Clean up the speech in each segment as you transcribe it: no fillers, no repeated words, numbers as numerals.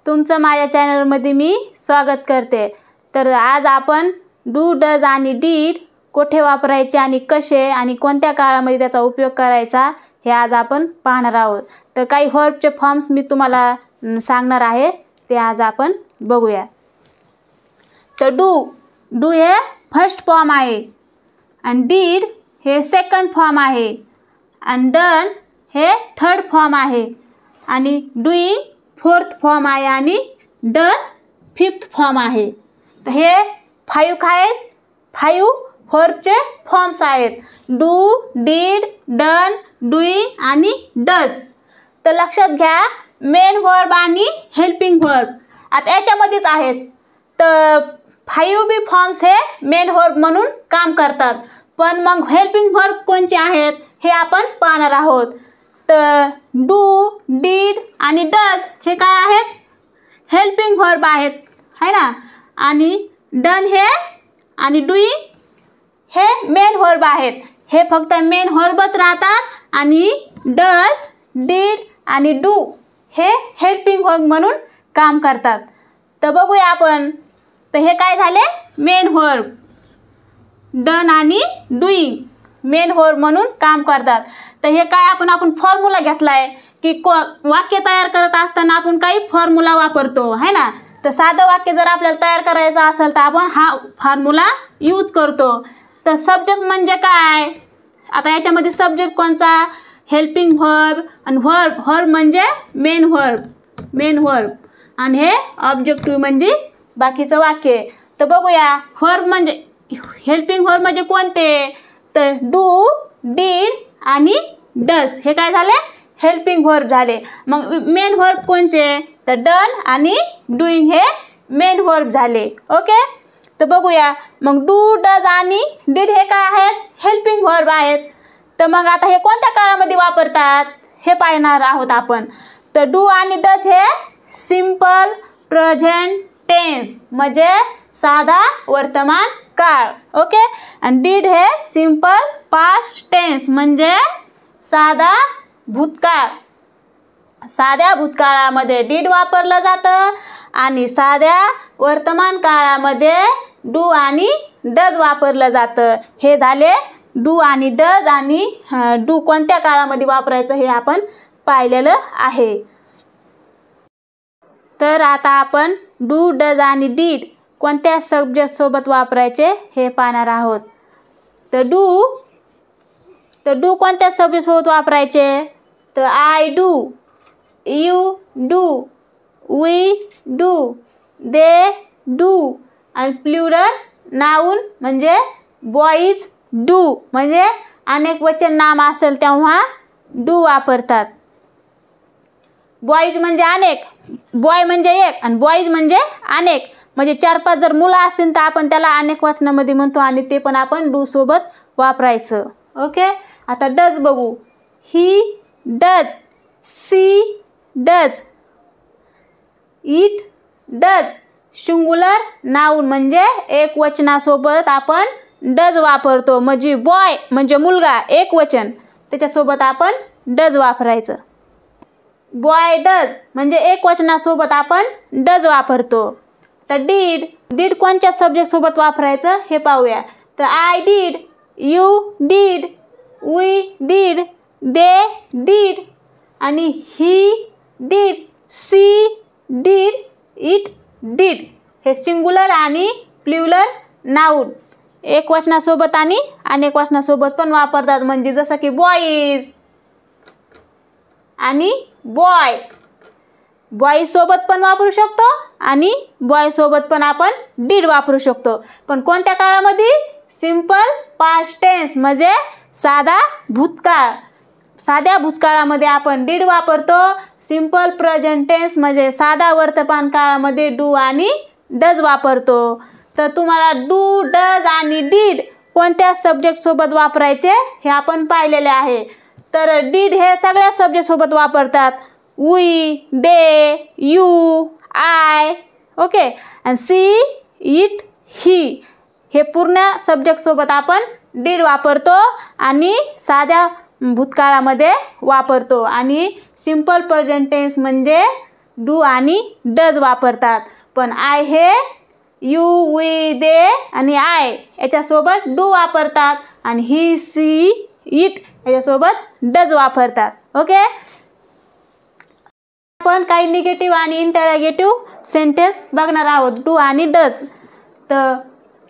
तुमचं माझ्या चॅनलमध्ये मी स्वागत करते। तर आज आपण डू डज आणि डीड कोठे वापरायचे आणि कसे आणि कोणत्या काळामध्ये त्याचा उपयोग करायचा हे आज आपण पाहणार आहोत। तर काही व्हर्बचे फॉर्म्स मी तुम्हाला सांगणार आहे, ते आज आपण बघूया। तर डू हे फर्स्ट फॉर्म आहे आणि डीड हे सेकंड फॉर्म आहे आणि डन हे थर्ड फॉर्म आहे आणि डूइंग फोर्थ फॉर्म आहे आणि डज फिफ्थ फॉर्म आहे। तर हे 5 आहेत, 5 व्हर्बचे फॉर्म्स आहेत, डू, डीड, डन, डूइंग आणि डज। तर लक्षात घ्या, मेन व्हर्ब आणि हेल्पिंग व्हर्ब आता याच्यामध्येच आहेत। तर 5 बी फॉर्म्स हे मेन व्हर्ब म्हणून काम करतात, पण मग हेल्पिंग व्हर्ब कोणते आहेत हे आपण पाहणार आहोत। तर डू, डीड आणि डज हे काय आहेत, हेल्पिंग व्हर्ब आहेत, है ना। आणि डन हे आणि डूइंग हे मेन व्हर्ब आहेत, हे फक्त मेन व्हर्बच राहतात आणि डज, डीड आणि डू हे हेल्पिंग व्हर्ब म्हणून काम करतात। तर बघूया आपण, तर हे काय झाले, मेन व्हर्ब, डन आणि डूइंग मेन व्हर्ब म्हणून काम करतात। तर हे काय आपण फॉर्म्युला घेतलाय की वाक्य तयार करत असताना आपण काही फॉर्म्युला वापरतो, है ना। तर साधं वाक्य जर आपल्याला तयार करायचं असेल तर आपण हा फॉर्म्युला यूज करतो। तर सब्जेक्ट म्हणजे काय, आता याच्यामध्ये सब्जेक्ट कोणचा, हेल्पिंग व्हर्ब आणि व्हर्ब म्हणजे मेन व्हर्ब आणि हे ऑब्जेक्टिव्ह म्हणजे बाकीचं वाक्य। तर बघूया, व्हर्ब म्हणजे हेल्पिंग व्हर्ब म्हणजे कोणते, तर डू, डीड आणि डज हे काय झाले, हेल्पिंग व्हर्ब झाले। मग मेन व्हर्ब कोणचे, तर डन आणि डूइंग हे मेन व्हर्ब झाले। ओके, तर बघूया मग डू, डज आणि डीड हे काय आहेत, हेल्पिंग व्हर्ब आहेत। तर मग आता हे कोणत्या काळामध्ये वापरतात हे पाहणार आहोत आपण। तर डू आणि डज हे सिंपल प्रेझेंट टेन्स म्हणजे साधा वर्तमान काळ, ओके। आणि डीड हे सिंपल पास्ट टेन्स म्हणजे साधा भूतकाळ। साध्या भूतकाळामध्ये डीड वापरलं जातं आणि साध्या वर्तमान काळामध्ये डू आणि डज वापरलं जातं। हे झाले डू आणि डज आणि डू कोणत्या काळामध्ये वापरायचं हे आपण पाहिलेलं आहे। तर आता आपण डू, डज आणि डीड कोणत्या सब्जेक्ट सोबत वापरायचे हे पाहणार आहोत। तर डू कोणत्या सब्जेक्ट सोबत वापरायचे, तर I do, you do, we do, they do आणि प्लुरल नाउन म्हणजे बॉईज डू म्हणजे अनेक वचन नाम असेल तेव्हा डू वापरतात। बॉईज म्हणजे अनेक, बॉय म्हणजे एक आणि बॉईज म्हणजे अनेक, म्हणजे 4-5 जर मुलं असतील तर आपण त्याला अनेक वचनामध्ये म्हणतो आणि ते पण आपण डू सोबत वापरायचं। ओके, आता डज बघू, he does, she does, it does, singular noun म्हणजे एक वचनासोबत आपण डज वापरतो, म्हणजे बॉय म्हणजे मुलगा एक वचन त्याच्यासोबत आपण डज वापरायचं। बॉय डज म्हणजे एक वचनासोबत आपण डज वापरतो। तर डीड कोणत्या सब्जेक्ट सोबत वापरायचं हे पाहूया। तर I did, you did, we did, they did आणि he did, she did, it did हे सिंगुलर आणि प्लुरल नाउन एक वचनासोबत आणि अनेक वचनासोबत पण वापरतात, म्हणजे जसं की बॉईज आणि बॉय, बॉईज सोबत पण वापरू शकतो आणि बॉय सोबत पण आपण डीड वापरू शकतो, पण कोणत्या काळामध्ये, सिंपल पास्ट टेन्स म्हणजे साधा भूतकाळ। साध्या भूतकाळामध्ये आपण डीड वापरतो, सिंपल प्रेझेंट टेन्स म्हणजे साधा वर्तमान काळामध्ये डू आणि डज वापरतो। तर तुम्हाला डू, डज आणि डीड कोणत्या सब्जेक्ट सोबत वापरायचे हे आपण पाहिलेले आहे। तर डीड हे सगळ्या सब्जेक्ट सोबत वापरतात, we, they, you, I, okay, आणि सी, इट, ही हे पूर्ण सब्जेक्ट सोबत आपण डीड वापरतो आणि साध्या भूतकाळामध्ये वापरतो आणि सिंपल प्रेझेंट टेन्स म्हणजे डू आणि डज वापरतात. पण आय हे यू वी दे आणि आय याच्यासोबत डू वापरतात आणि ही सी इट याच्यासोबत डज वापरतात. ओके. आपण काही निगेटिव्ह आणि इंटरॅगेटिव्ह सेंटेन्स बघणार आहोत डू आणि डज. तर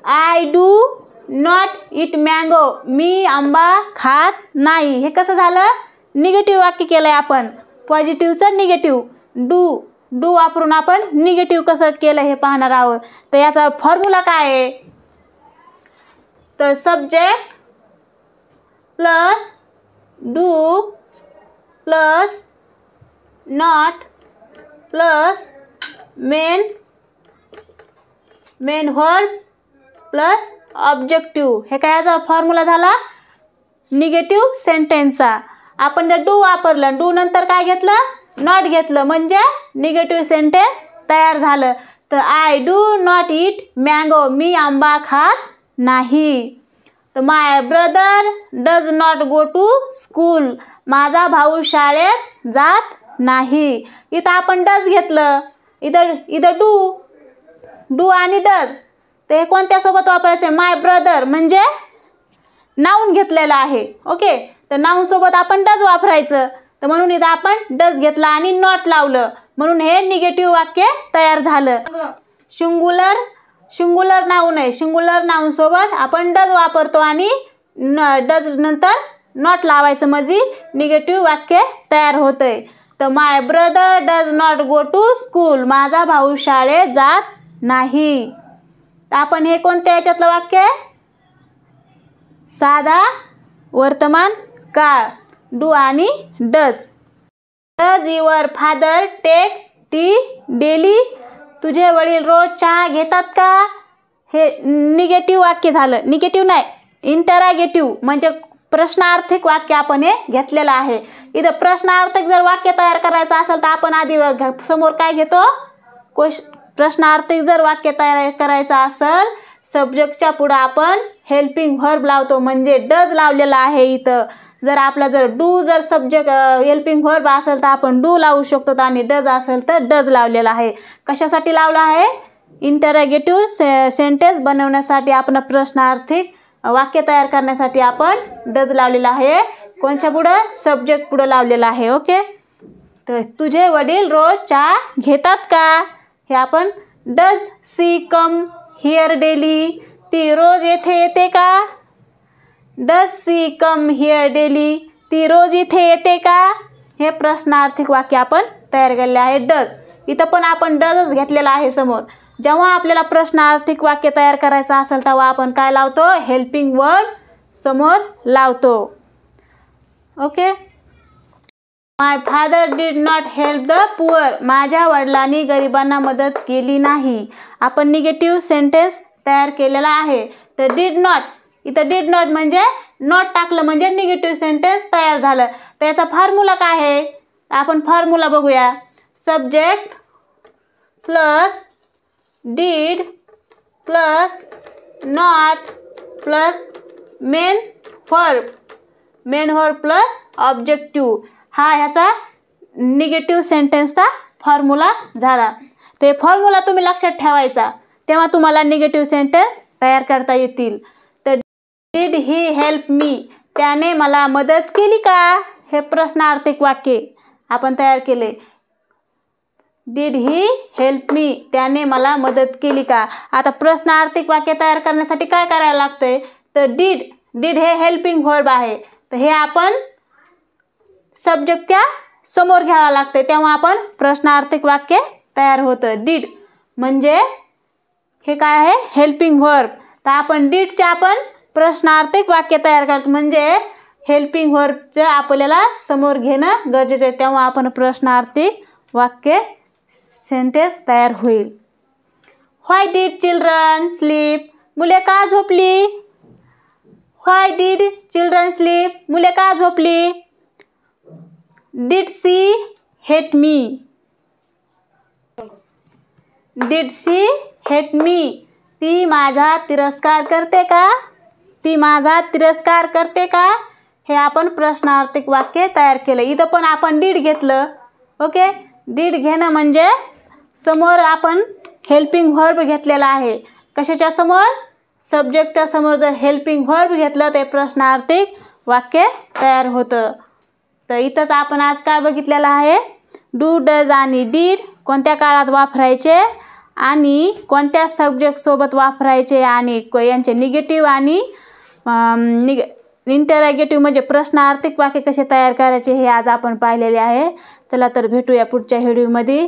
I do not eat mango, मी आंबा खात नाही. हे कसं झालं? निगेटिव्ह वाक्य केलं आहे आपण. पॉझिटिव्हचं निगेटिव्ह डू वापरून आपण निगेटिव्ह कसं केलं हे पाहणार आहोत. तर याचा फॉर्म्युला काय आहे? तर subject plus do plus not plus main verb plus objective. हे काय याचा फॉर्म्युला झाला निगेटिव्ह सेंटेन्सचा. आपण जर डू वापरलं, डू नंतर काय घेतलं? नॉट घेतलं, म्हणजे निगेटिव्ह सेंटेन्स तयार झालं. तर I do not eat mango, मी आंबा खात नाही. तर my brother does not go to school, माझा भाऊ शाळेत जात नाही. इथं आपण डज घेतलं, इथं डू आणि डज. तर हे कोणत्यासोबत वापरायचं आहे? माय ब्रदर म्हणजे नाऊन घेतलेलं आहे. ओके. तर नाऊन सोबत आपण डज वापरायचं. तर म्हणून इथं आपण डज घेतला आणि नॉट लावलं, म्हणून हे निगेटिव्ह वाक्य तयार झालं. सिंग्युलर नाऊन आहे. सिंग्युलर नाऊन सोबत आपण डज वापरतो आणि डज नंतर नॉट लावायचं, म्हणजे निगेटिव्ह वाक्य तयार होतंय. तर my brother does not go to school, माझा भाऊ शाळेत जात नाही. तर आपण हे कोणत्या याच्यातलं वाक्य आहे? साधा वर्तमान काळ डू आणि does. Does your father take tea daily, तुझे वडील रोज चहा घेतात का? हे निगेटिव्ह वाक्य झालं. निगेटिव्ह नाही, इंटरॅगेटिव्ह म्हणजे प्रश्नार्थक वाक्य आपण हे घेतलेलं आहे. इथं प्रश्नार्थक जर वाक्य तयार करायचं असेल तर आपण आधी समोर काय घेतो? प्रश्नार्थक जर वाक्य तयार करायचं असेल, सब्जेक्टच्या पुढं आपण हेल्पिंग व्हर्ब लावतो, म्हणजे डज लावलेला आहे इथं. जर आपला डू जर सब्जेक्ट हेल्पिंग व्हर्ब असेल तर आपण डू लावू शकतो आणि डज असेल तर डज लावलेला आहे. कशासाठी लावला आहे? इंटरॅगेटिव्ह सेंटेन्स बनवण्यासाठी, आपण प्रश्नार्थक वाक्य तयार करण्यासाठी आपण डज लावलेला आहे. कोणत्या पुढं? सब्जेक्ट पुढं लावलेला आहे. ओके. तर तुझे वडील रोज चहा घेतात का? हे आपण does she come here daily, ती रोज येथे येते का? Does she come here daily, ती रोज इथे येते का? हे प्रश्नार्थक वाक्य आपण तयार केलेले आहे डज. इथं पण आपण डजच घेतलेला आहे समोर. जेव्हा आपल्याला प्रश्नार्थक वाक्य तयार करायचं असेल तेव्हा आपण काय लावतो? हेल्पिंग वर्ब समोर लावतो. Okay. My father did not help the poor, माझ्या वडिलांनी गरिबांना मदत केली नाही. आपण निगेटिव्ह सेंटेन्स तयार केलेला आहे. तर डिड नॉट, इथं डिड नॉट म्हणजे नॉट टाकलं म्हणजे निगेटिव्ह सेंटेन्स तयार झालं. तर याचा फॉर्म्युला काय आहे? आपण फॉर्म्युला बघूया. Subject plus did plus not plus main verb plus objective, हा ह्याचा निगेटिव्ह सेंटेन्सचा फॉर्म्युला झाला. ते फॉर्म्युला तुम्ही लक्षात ठेवायचा, तेव्हा तुम्हाला निगेटिव्ह सेंटेन्स तयार करता येतील. तर डिड ही हेल्प मी, त्याने मला मदत केली का? हे प्रश्नार्थक वाक्य आपण तयार केले. डिड ही हेल्प मी, त्याने मला मदत केली का? आता प्रश्नार्थक वाक्य तयार करण्यासाठी काय करायला लागतंय? तर डिड हे हेल्पिंग व्हर्ब आहे, तर हे आपण सब्जेक्टच्या समोर घ्यावं लागतं, तेव्हा आपण प्रश्नार्थक वाक्य तयार होतं. डिड म्हणजे हे काय आहे? Helping verb. तर आपण डिडचे आपण प्रश्नार्थक वाक्य तयार करतो, म्हणजे हेल्पिंग व्हर्बचं आपल्याला समोर घेणं गरजेचं आहे, तेव्हा आपण प्रश्नार्थक वाक्य सेंटेन्स तयार होईल. व्हाय डिड चिल्ड्रन स्लीप, मुले का झोपली? व्हाय डिड चिल्ड्रन स्लीप, मुले का झोपली? Did she hate me, did she hate me, ती माझा तिरस्कार करते का? ती माझा तिरस्कार करते का? हे आपण प्रश्नार्थक वाक्य तयार केलं. इथं पण आपण डिड घेतलं. ओके. डीड घेणं म्हणजे समोर आपण हेल्पिंग व्हर्ब घेतलेला आहे. कशाच्या समोर? सब्जेक्टच्या समोर जर हेल्पिंग व्हर्ब घेतलं ते प्रश्नार्थक वाक्य तयार होतं. तर इथंच आपण आज काय बघितलेलं आहे? डू, डज आणि डीड कोणत्या काळात वापरायचे आणि कोणत्या सब्जेक्टसोबत वापरायचे आणि यांचे निगेटिव्ह आणि इंटरॅगेटिव्ह म्हणजे प्रश्नार्थक वाक्य कसे तयार करायचे हे आज आपण पाहिलेले आहे. चला तर भेटूया पुढच्या व्हिडिओमध्ये.